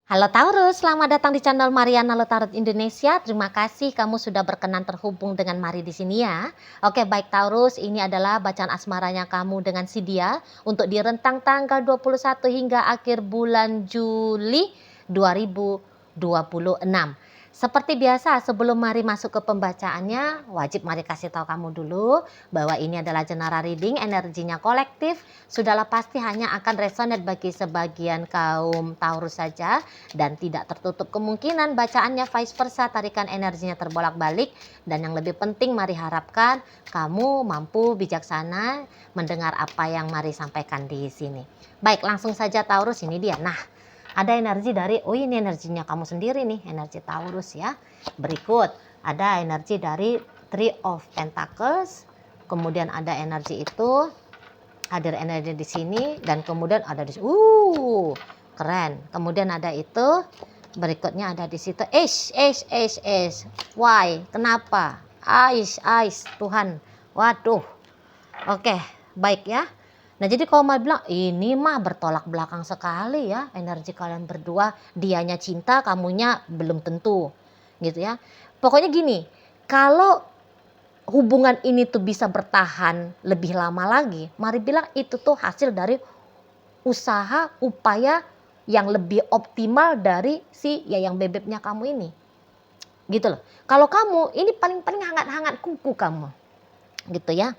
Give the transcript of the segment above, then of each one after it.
Halo Taurus, selamat datang di channel Mariana Tarot Indonesia. Terima kasih kamu sudah berkenan terhubung dengan Mari di sini ya. Oke, baik Taurus, ini adalah bacaan asmaranya kamu dengan si dia untuk di rentang tanggal 21 hingga akhir bulan Juli 2026. Seperti biasa, sebelum Mari masuk ke pembacaannya, wajib Mari kasih tahu kamu dulu bahwa ini adalah general reading, energinya kolektif. Sudahlah pasti hanya akan resonate bagi sebagian kaum Taurus saja dan tidak tertutup kemungkinan bacaannya vice versa, tarikan energinya terbolak-balik. Dan yang lebih penting, Mari harapkan kamu mampu bijaksana mendengar apa yang Mari sampaikan di sini. Baik, langsung saja Taurus, ini dia. Nah, ada energi dari, oh ini energinya kamu sendiri nih, energi Taurus ya. Berikut ada energi dari Three of Pentacles, kemudian ada energi itu, hadir energi di sini, dan kemudian ada di sini. Keren. Kemudian ada itu, berikutnya ada di situ. Why? Kenapa? Tuhan. Waduh. Oke, baik ya. Nah, jadi kalau mau bilang, ini mah bertolak belakang sekali ya energi kalian berdua. Dianya cinta, kamunya belum tentu. Gitu ya. Pokoknya gini, kalau hubungan ini tuh bisa bertahan lebih lama lagi, Mari bilang itu tuh hasil dari usaha, upaya yang lebih optimal dari si yayang bebeknya kamu ini. Gitu loh. Kalau kamu ini paling-paling hangat-hangat kuku kamu. Gitu ya.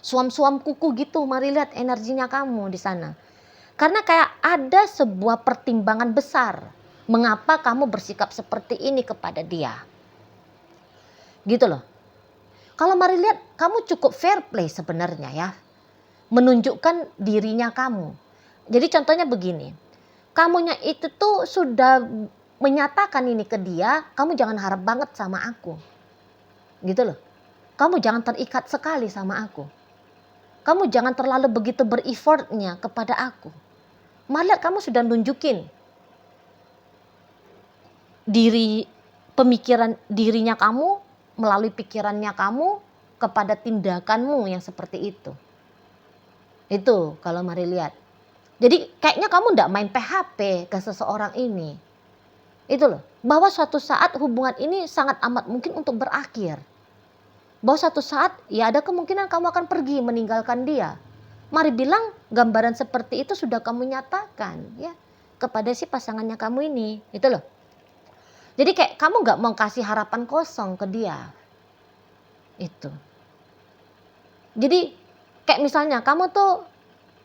Suam-suam kuku gitu, Mari lihat energinya kamu di sana. Karena kayak ada sebuah pertimbangan besar mengapa kamu bersikap seperti ini kepada dia. Gitu loh. Kalau Mari lihat kamu cukup fair play sebenarnya ya. Menunjukkan dirinya kamu. Jadi contohnya begini. Kamunya itu tuh sudah menyatakan ini ke dia, kamu jangan harap banget sama aku. Gitu loh. Kamu jangan terikat sekali sama aku. Kamu jangan terlalu begitu bereffortnya kepada aku. Malah kamu sudah nunjukin diri, pemikiran dirinya kamu melalui pikirannya kamu kepada tindakanmu yang seperti itu. Itu kalau Mari lihat. Jadi kayaknya kamu ndak main PHP ke seseorang ini. Itu loh. Bahwa suatu saat hubungan ini sangat amat mungkin untuk berakhir. Bahwa suatu saat ya ada kemungkinan kamu akan pergi meninggalkan dia. Mari bilang gambaran seperti itu sudah kamu nyatakan ya kepada si pasangannya kamu ini. Itu loh. Jadi kayak kamu gak mau kasih harapan kosong ke dia. Itu. Jadi kayak misalnya kamu tuh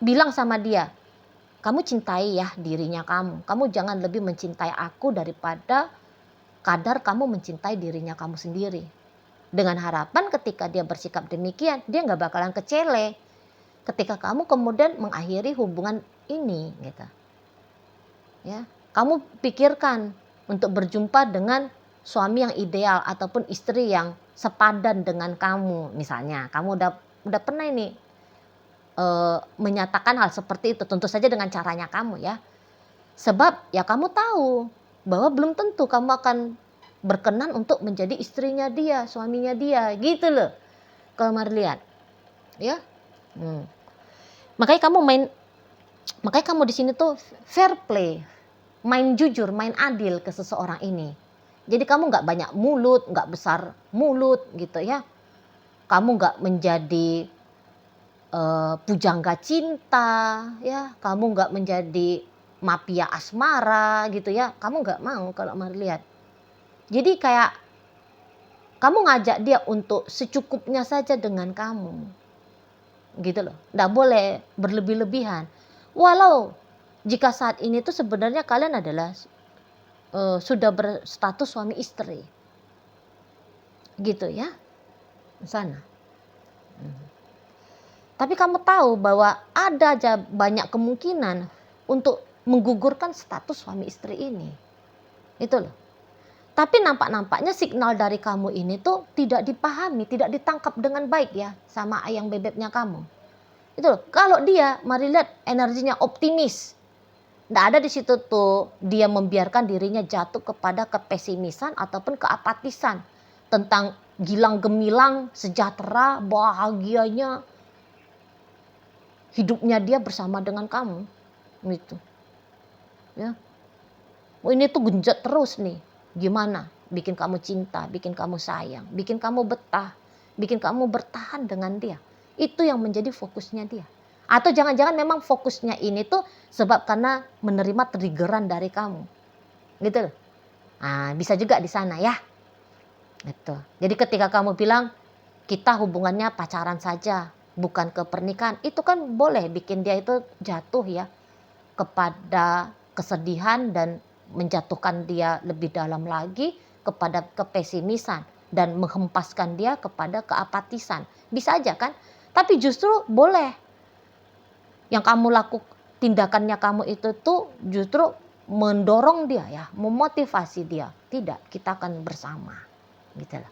bilang sama dia, kamu cintai ya dirinya kamu. Kamu jangan lebih mencintai aku daripada kadar kamu mencintai dirinya kamu sendiri. Dengan harapan ketika dia bersikap demikian, dia gak bakalan kecele. Ketika kamu kemudian mengakhiri hubungan ini gitu. Ya, kamu pikirkan untuk berjumpa dengan suami yang ideal ataupun istri yang sepadan dengan kamu. Misalnya, kamu udah pernah ini menyatakan hal seperti itu, tentu saja dengan caranya kamu ya. Sebab ya kamu tahu bahwa belum tentu kamu akan berkenan untuk menjadi istrinya dia, suaminya dia, gitu loh. Kalau Mari lihat, ya. Makanya kamu di sini tuh fair play, main jujur, main adil ke seseorang ini. Jadi kamu nggak banyak mulut, nggak besar mulut, gitu ya. Kamu nggak menjadi pujangga cinta, ya. Kamu nggak menjadi mafia asmara, gitu ya. Kamu nggak mau kalau Mari lihat. Jadi kayak kamu ngajak dia untuk secukupnya saja dengan kamu. Gitu loh. Nggak boleh berlebih-lebihan. Walau jika saat ini tuh sebenarnya kalian adalah sudah berstatus suami istri. Gitu ya. Di sana. Tapi kamu tahu bahwa ada aja banyak kemungkinan untuk menggugurkan status suami istri ini. Itu loh. Tapi nampak-nampaknya signal dari kamu ini tuh tidak dipahami, tidak ditangkap dengan baik ya sama ayang bebeknya kamu. Itu loh. Kalau dia, Mari lihat energinya optimis. Nggak ada di situ tuh dia membiarkan dirinya jatuh kepada kepesimisan ataupun keapatisan tentang gilang gemilang, sejahtera, bahagianya hidupnya dia bersama dengan kamu. Gitu. Ya. Oh, ini tuh genjot terus nih. Gimana? Bikin kamu cinta, bikin kamu sayang, bikin kamu betah, bikin kamu bertahan dengan dia. Itu yang menjadi fokusnya dia. Atau jangan-jangan memang fokusnya ini tuh sebab karena menerima triggeran dari kamu. Gitu loh. Nah, bisa juga di sana ya. Gitu. Jadi ketika kamu bilang kita hubungannya pacaran saja, bukan ke pernikahan, itu kan boleh bikin dia itu jatuh ya kepada kesedihan dan menjatuhkan dia lebih dalam lagi kepada kepesimisan dan menghempaskan dia kepada keapatisan. Bisa aja kan? Tapi justru boleh yang kamu lakukan, tindakannya kamu itu tuh justru mendorong dia ya, memotivasi dia. Tidak, kita akan bersama. Gitu lah.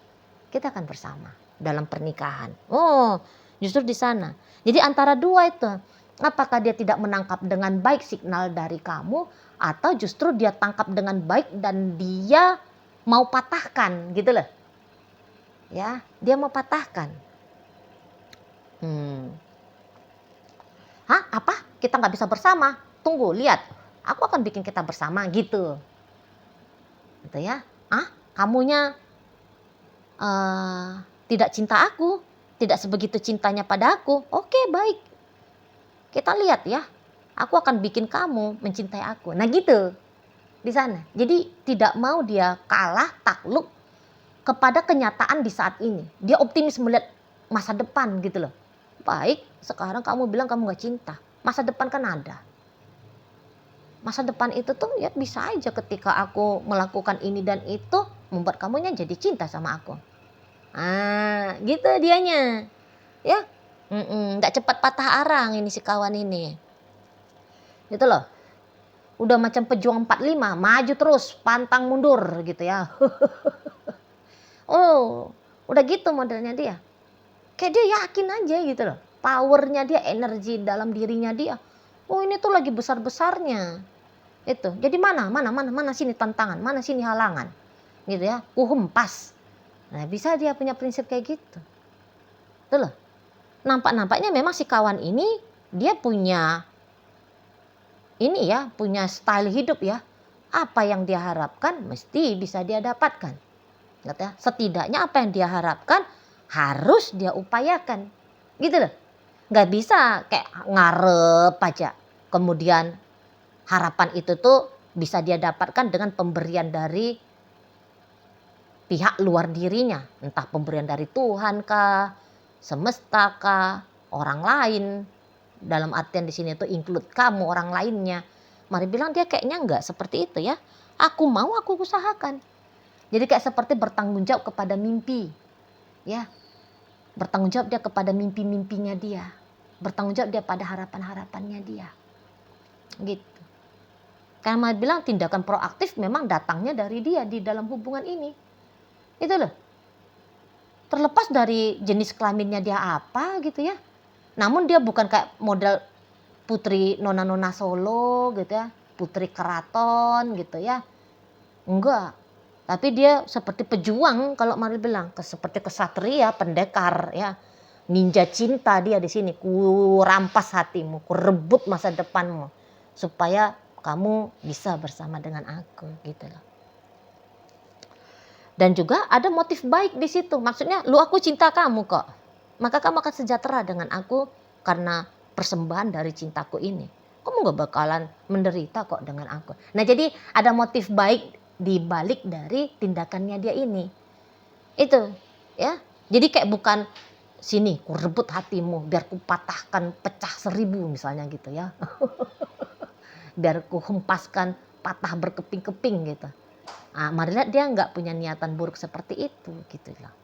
Kita akan bersama dalam pernikahan. Oh, justru di sana. Jadi antara dua itu, apakah dia tidak menangkap dengan baik signal dari kamu, atau justru dia tangkap dengan baik dan dia mau patahkan, gitu loh. Ya, dia mau patahkan. Hah? Apa? Kita nggak bisa bersama? Tunggu, lihat. Aku akan bikin kita bersama, gitu. Gitu ya. Kamunya tidak cinta aku, tidak sebegitu cintanya pada aku. Oke, baik. Kita lihat ya. Aku akan bikin kamu mencintai aku. Nah gitu. Di sana. Jadi tidak mau dia kalah, takluk kepada kenyataan di saat ini. Dia optimis melihat masa depan gitu loh. Baik, sekarang kamu bilang kamu gak cinta. Masa depan kan ada. Masa depan itu tuh ya bisa aja ketika aku melakukan ini dan itu membuat kamunya jadi cinta sama aku. Gitu dianya. Ya, gak cepat patah arang ini si kawan ini. Gitu loh. Udah macam pejuang 45, maju terus, pantang mundur gitu ya. Oh, udah gitu modelnya dia. Kayak dia yakin aja gitu loh. Powernya dia, energi dalam dirinya dia. Oh, ini tuh lagi besar-besarnya. Itu. Jadi mana sini tantangan, mana sini halangan. Gitu ya. Hempas. Nah, bisa dia punya prinsip kayak gitu. Tuh loh. Nampak-nampaknya memang si kawan ini dia punya punya style hidup ya. Apa yang dia harapkan mesti bisa dia dapatkan. Gitu ya. Setidaknya apa yang dia harapkan harus dia upayakan. Gitu loh. Nggak bisa kayak ngarep aja. Kemudian harapan itu tuh bisa dia dapatkan dengan pemberian dari pihak luar dirinya. Entah pemberian dari Tuhan kah, semesta kah, orang lain. Dalam artian di sini tuh include kamu, orang lainnya. Mari bilang dia kayaknya enggak seperti itu ya. Aku mau, aku usahakan. Jadi kayak seperti bertanggung jawab kepada mimpi. Ya. Bertanggung jawab dia kepada mimpi-mimpinya dia. Bertanggung jawab dia pada harapan-harapannya dia. Gitu. Karena mari bilang tindakan proaktif memang datangnya dari dia di dalam hubungan ini. Itu loh. Terlepas dari jenis kelaminnya dia apa gitu ya. Namun dia bukan kayak model putri nona-nona Solo gitu ya, putri keraton gitu ya. Enggak. Tapi dia seperti pejuang kalau mari bilang, seperti kesatria, pendekar ya. Ninja cinta dia di sini. Ku rampas hatimu, ku rebut masa depanmu supaya kamu bisa bersama dengan aku gitu loh. Dan juga ada motif baik di situ. Maksudnya, aku cinta kamu kok. Maka kamu akan sejahtera dengan aku karena persembahan dari cintaku ini. Kamu gak bakalan menderita kok dengan aku. Nah jadi ada motif baik di balik dari tindakannya dia ini. Itu ya. Jadi kayak bukan sini ku rebut hatimu biar ku patahkan pecah 1000 misalnya gitu ya. Biar ku hempaskan patah berkeping-keping gitu. Mari lihat dia gak punya niatan buruk seperti itu gitu loh.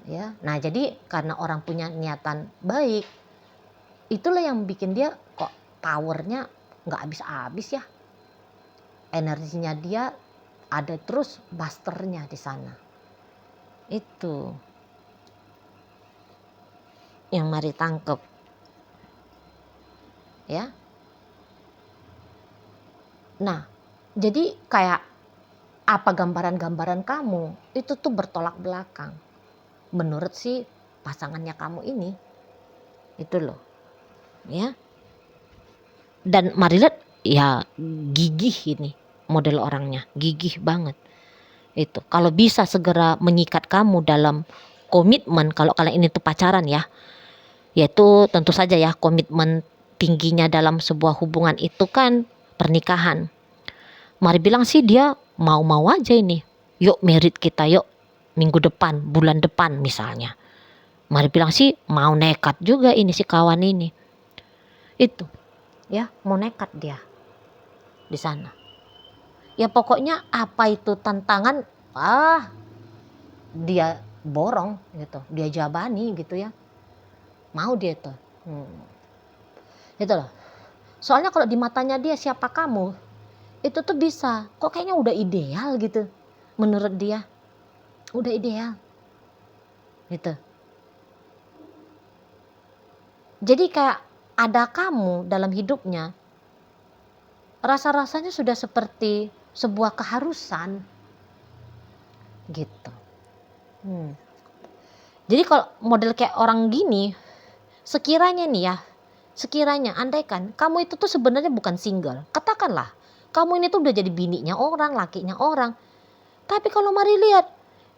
Ya, nah jadi karena orang punya niatan baik, itulah yang bikin dia kok powernya nggak habis-habis ya, energinya dia ada terus busternya di sana. Itu yang mari tangkep, ya. Nah, jadi kayak apa gambaran-gambaran kamu itu tuh bertolak belakang. Menurut si pasangannya kamu ini, itu loh, ya. Dan mari lihat ya gigih ini, model orangnya, gigih banget. Itu kalau bisa segera mengikat kamu dalam komitmen, kalau kalian ini tuh pacaran ya, yaitu tentu saja ya komitmen tingginya dalam sebuah hubungan itu kan pernikahan. Mari bilang sih dia mau-mau aja ini, yuk merit kita yuk minggu depan, bulan depan misalnya. Mari bilang sih mau nekat juga ini si kawan ini. Itu ya, mau nekat dia di sana. Ya pokoknya apa itu tantangan, dia borong gitu, dia jabani gitu ya. Mau dia itu. Itu loh. Soalnya kalau di matanya dia siapa kamu, itu tuh bisa, kok kayaknya udah ideal gitu. Menurut dia, udah ideal. Gitu. Jadi kayak ada kamu dalam hidupnya, rasa-rasanya sudah seperti sebuah keharusan. Gitu. Jadi kalau model kayak orang gini, sekiranya nih ya, sekiranya andaikan kamu itu tuh sebenarnya bukan single, katakanlah kamu ini tuh udah jadi bininya orang, lakinya orang. Tapi kalau mari lihat,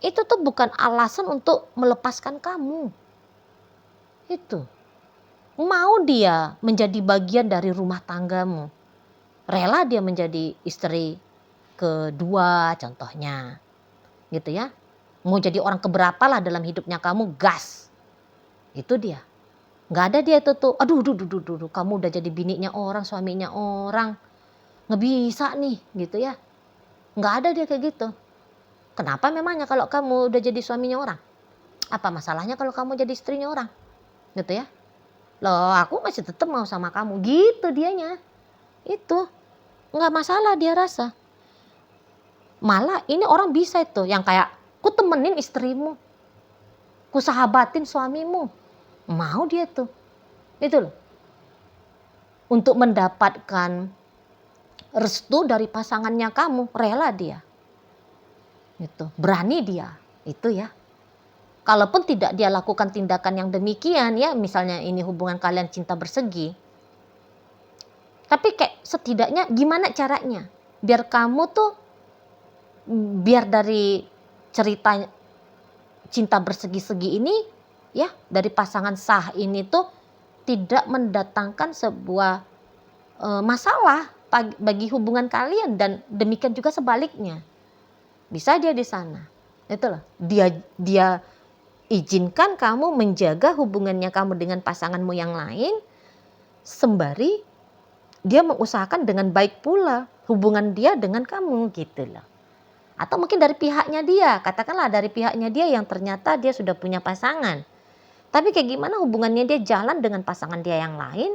itu tuh bukan alasan untuk melepaskan kamu. Itu. Mau dia menjadi bagian dari rumah tanggamu. Rela dia menjadi istri kedua contohnya. Gitu ya. Mau jadi orang keberapa lah dalam hidupnya kamu, gas. Itu dia. Gak ada dia itu tuh, aduh, kamu udah jadi bininya orang, suaminya orang. Nggak bisa nih gitu ya. Gak ada dia kayak gitu. Kenapa memangnya kalau kamu udah jadi suaminya orang? Apa masalahnya kalau kamu jadi istrinya orang? Gitu ya. Loh aku masih tetap mau sama kamu. Gitu dianya. Itu. Nggak masalah dia rasa. Malah ini orang bisa itu. Yang kayak, ku temenin istrimu. Ku sahabatin suamimu. Mau dia tuh. Itu loh. Untuk mendapatkan restu dari pasangannya kamu. Rela dia. Itu, berani dia, itu ya. Kalaupun tidak dia lakukan tindakan yang demikian ya, misalnya ini hubungan kalian cinta bersegi. Tapi kayak setidaknya gimana caranya biar kamu tuh, biar dari cerita cinta bersegi-segi ini ya, dari pasangan sah ini tuh tidak mendatangkan sebuah masalah bagi hubungan kalian, dan demikian juga sebaliknya. Bisa dia di sana. Itulah. Dia izinkan kamu menjaga hubungannya kamu dengan pasanganmu yang lain, sembari dia mengusahakan dengan baik pula hubungan dia dengan kamu gitu loh. Atau mungkin dari pihaknya dia, katakanlah dari pihaknya dia yang ternyata dia sudah punya pasangan. Tapi kayak gimana hubungannya dia jalan dengan pasangan dia yang lain,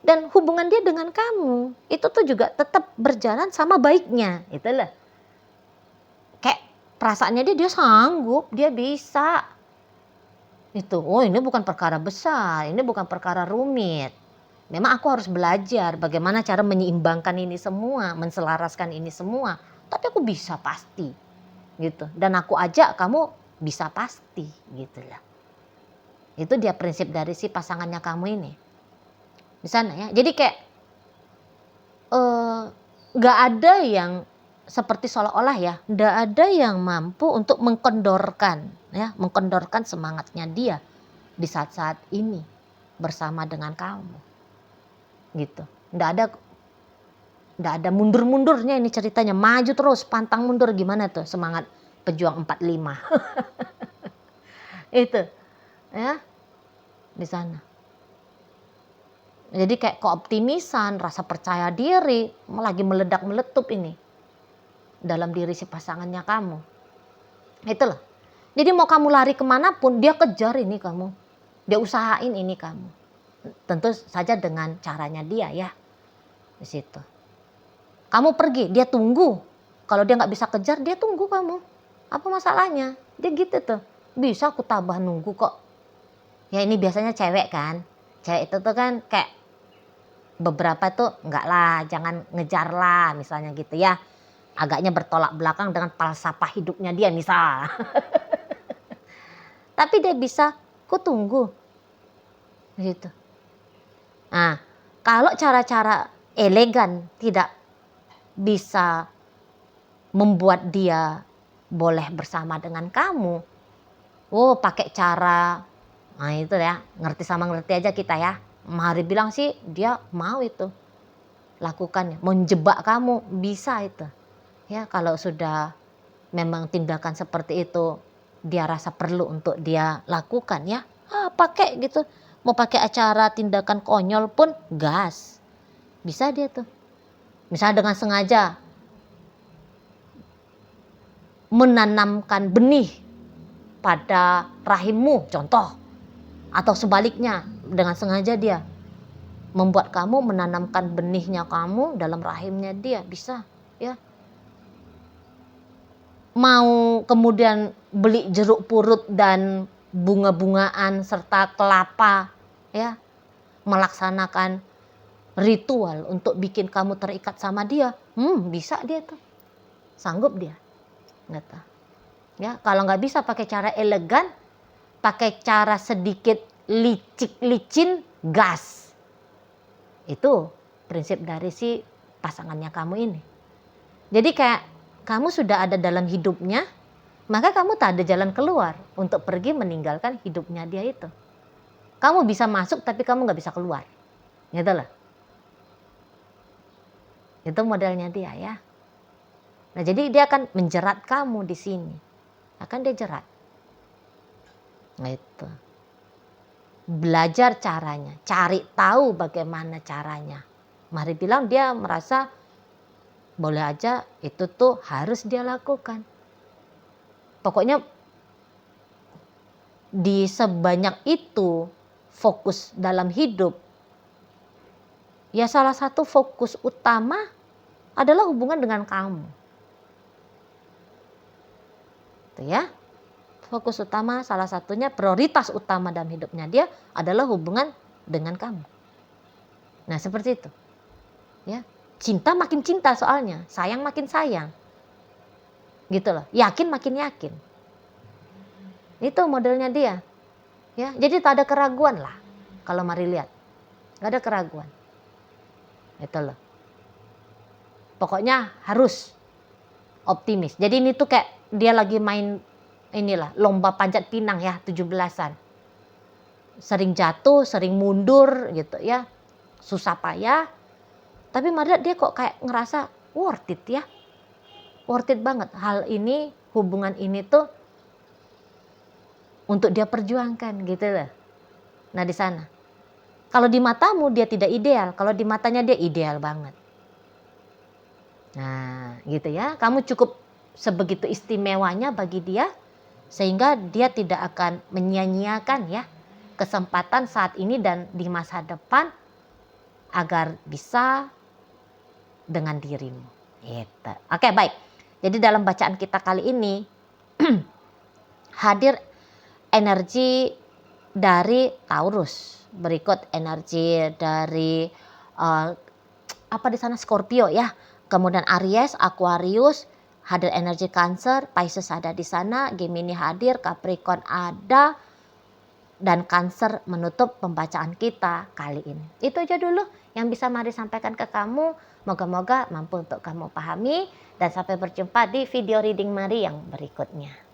dan hubungan dia dengan kamu itu tuh juga tetap berjalan sama baiknya. Itulah. Kayak perasaannya dia sanggup, dia bisa. Itu, oh ini bukan perkara besar, ini bukan perkara rumit. Memang aku harus belajar bagaimana cara menyeimbangkan ini semua, menselaraskan ini semua. Tapi aku bisa pasti, gitu. Dan aku ajak kamu bisa pasti, gitu lah. Itu dia prinsip dari si pasangannya kamu ini. Di sana ya. Jadi kayak nggak ada yang seperti seolah-olah ya, nggak ada yang mampu untuk mengkendorkan semangatnya dia di saat-saat ini bersama dengan kamu, gitu. Nggak ada mundur-mundurnya ini ceritanya, maju terus, pantang mundur, gimana tuh semangat pejuang 45 itu ya di sana. Jadi kayak keoptimisan, rasa percaya diri lagi meledak meletup ini dalam diri si pasangannya kamu. Itulah. Jadi mau kamu lari kemanapun, dia kejar ini kamu. Dia usahain ini kamu. Tentu saja dengan caranya dia ya. Di situ. Kamu pergi, dia tunggu. Kalau dia nggak bisa kejar, dia tunggu kamu. Apa masalahnya? Dia gitu tuh. Bisa aku tabah nunggu kok. Ya ini biasanya cewek kan. Cewek itu tuh kan kayak beberapa tuh enggak lah, jangan ngejar lah misalnya gitu ya. Agaknya bertolak belakang dengan falsafah hidupnya dia misal. Tapi dia bisa, ku tunggu. Gitu. Nah, kalau cara-cara elegan tidak bisa membuat dia boleh bersama dengan kamu. Oh, pakai cara, nah itu ya, ngerti sama ngerti aja kita ya. Mari bilang sih dia mau itu lakukannya, menjebak kamu bisa itu. Ya, kalau sudah memang tindakan seperti itu dia rasa perlu untuk dia lakukan ya, pakai gitu. Mau pakai acara tindakan konyol pun gas. Bisa dia tuh. Misalnya dengan sengaja menanamkan benih pada rahimmu contoh. Atau sebaliknya dengan sengaja dia membuat kamu menanamkan benihnya kamu dalam rahimnya dia, bisa ya. Mau kemudian beli jeruk purut dan bunga-bungaan serta kelapa ya, melaksanakan ritual untuk bikin kamu terikat sama dia, bisa dia tuh, sanggup dia gitu. Ya, kalau nggak bisa pakai cara elegan, pakai cara sedikit licin gas. Itu prinsip dari si pasangannya kamu ini. Jadi kayak kamu sudah ada dalam hidupnya, maka kamu tak ada jalan keluar untuk pergi meninggalkan hidupnya dia itu. Kamu bisa masuk tapi kamu nggak bisa keluar. Gitu loh. Itu modelnya dia ya. Nah, jadi dia akan menjerat kamu di sini. Akan dia jerat. Nah, itu. Belajar caranya, cari tahu bagaimana caranya. Mari bilang dia merasa boleh aja itu tuh harus dia lakukan. Pokoknya di sebanyak itu fokus dalam hidup, ya salah satu fokus utama adalah hubungan dengan kamu. Itu ya. Fokus utama salah satunya, prioritas utama dalam hidupnya dia adalah hubungan dengan kamu. Nah, seperti itu. Ya. Cinta makin cinta soalnya, sayang makin sayang. Gitu loh. Yakin makin yakin. Itu modelnya dia. Ya, jadi tak ada keraguan lah. Kalau mari lihat. Gak ada keraguan. Itu loh. Pokoknya harus optimis. Jadi ini tuh kayak dia lagi main inilah lomba panjat pinang ya, 17-an. Sering jatuh, sering mundur gitu ya. Susah payah. Tapi Maria dia kok kayak ngerasa worth it ya. Worth it banget. Hal ini, hubungan ini tuh untuk dia perjuangkan gitu loh. Nah, di sana. Kalau di matamu dia tidak ideal, kalau di matanya dia ideal banget. Nah, gitu ya. Kamu cukup sebegitu istimewanya bagi dia sehingga dia tidak akan menyia-nyiakan ya kesempatan saat ini dan di masa depan agar bisa dengan dirimu. Gitu. Oke, baik. Jadi dalam bacaan kita kali ini hadir energi dari Taurus. Berikut energi dari apa di sana Scorpio ya. Kemudian Aries, Aquarius, hadir energi Cancer, Pisces ada di sana, Gemini hadir, Capricorn ada, dan Cancer menutup pembacaan kita kali ini. Itu aja dulu yang bisa Mari sampaikan ke kamu. Moga-moga mampu untuk kamu pahami dan sampai berjumpa di video reading Mari yang berikutnya.